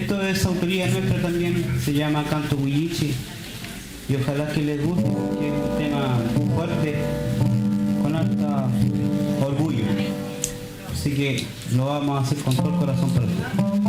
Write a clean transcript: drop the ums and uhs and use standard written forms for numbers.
Esto es autoría nuestra también, se llama Canto Huilliche y ojalá que les guste porque es un tema fuerte, con alta orgullo. Así que lo vamos a hacer con todo el corazón para ustedes.